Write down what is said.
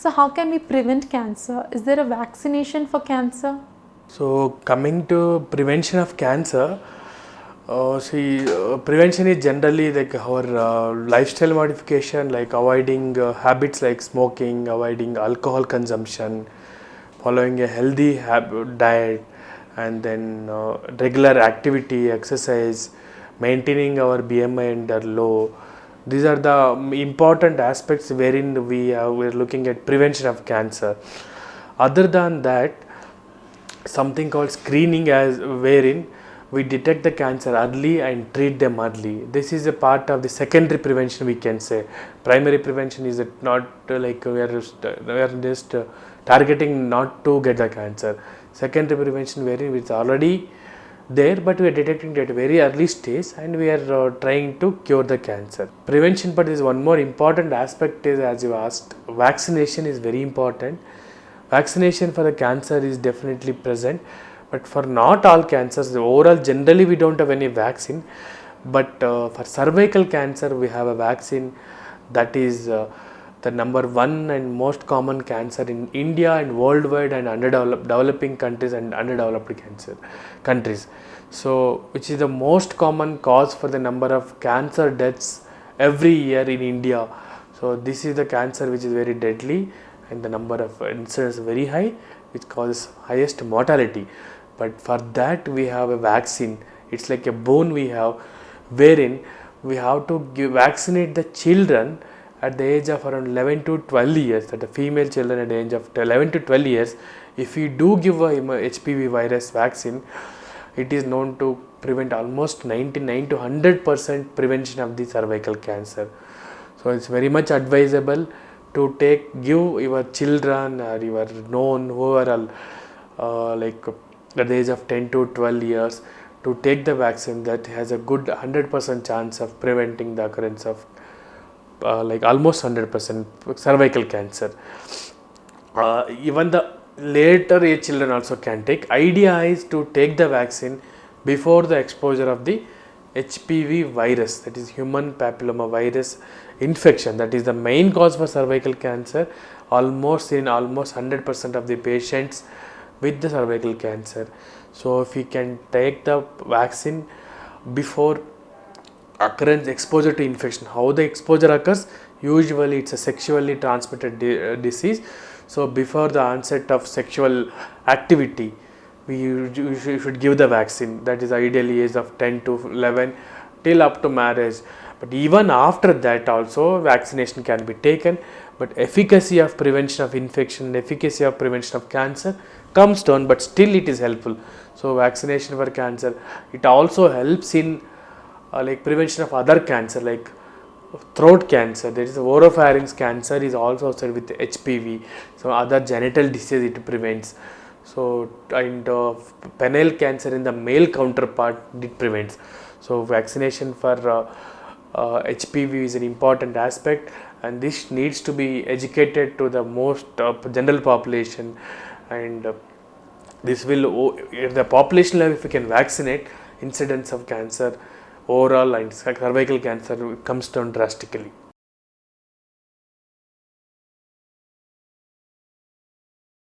So how can we prevent cancer? Is there a vaccination for cancer? So coming to prevention of cancer, prevention is generally like our lifestyle modification, like avoiding habits like smoking, avoiding alcohol consumption, following a healthy diet, and then regular activity, exercise, maintaining our BMI under low. These are the important aspects wherein we're looking at prevention of cancer. Other than that, something called screening, as wherein we detect the cancer early and treat them early. This is a part of the secondary prevention, we can say. Primary prevention is not like we are just targeting not to get the cancer. Secondary prevention wherein it's already there, but we are detecting it at a very early stage and we are trying to cure the cancer. Prevention, but is one more important aspect is, as you asked, vaccination is very important. Vaccination for the cancer is definitely present, but for not all cancers, overall generally we don't have any vaccine, but for cervical cancer we have a vaccine. That is the number one and most common cancer in India and worldwide, and developing countries and underdeveloped countries. So which is the most common cause for the number of cancer deaths every year in India. So this is the cancer which is very deadly and the number of incidents very high, which causes highest mortality. But for that we have a vaccine. It's like a bone we have, wherein we have to vaccinate the children at the age of around 11 to 12 years, that the female children at the age of 11 to 12 years. If we do give a HPV virus vaccine, it is known to prevent almost 99 to 100% prevention of the cervical cancer. So it's very much advisable to give your children or your known who are like at the age of 10 to 12 years to take the vaccine. That has a good 100% chance of preventing the occurrence of like almost 100% cervical cancer. Even the later age children also can take. Idea is to take the vaccine before the exposure of the HPV virus, that is human papilloma virus infection. That is the main cause for cervical cancer almost 100% of the patients with the cervical cancer. So if we can take the vaccine before exposure to infection. How the exposure occurs? Usually it's a sexually transmitted disease. So before the onset of sexual activity, we should give the vaccine. That is ideally age of 10 to 11 till up to marriage. But even after that also vaccination can be taken, but efficacy of prevention of infection, efficacy of prevention of cancer comes down, but still it is helpful. So vaccination for cancer, it also helps in like prevention of other cancer like throat cancer. There is oropharynx cancer is also associated with HPV. So other genital disease it prevents. So and penile cancer in the male counterpart it prevents. So vaccination for HPV is an important aspect, and this needs to be educated to the most general population, and this will at the population level, if we can vaccinate, incidence of cancer overall and cervical cancer comes down drastically.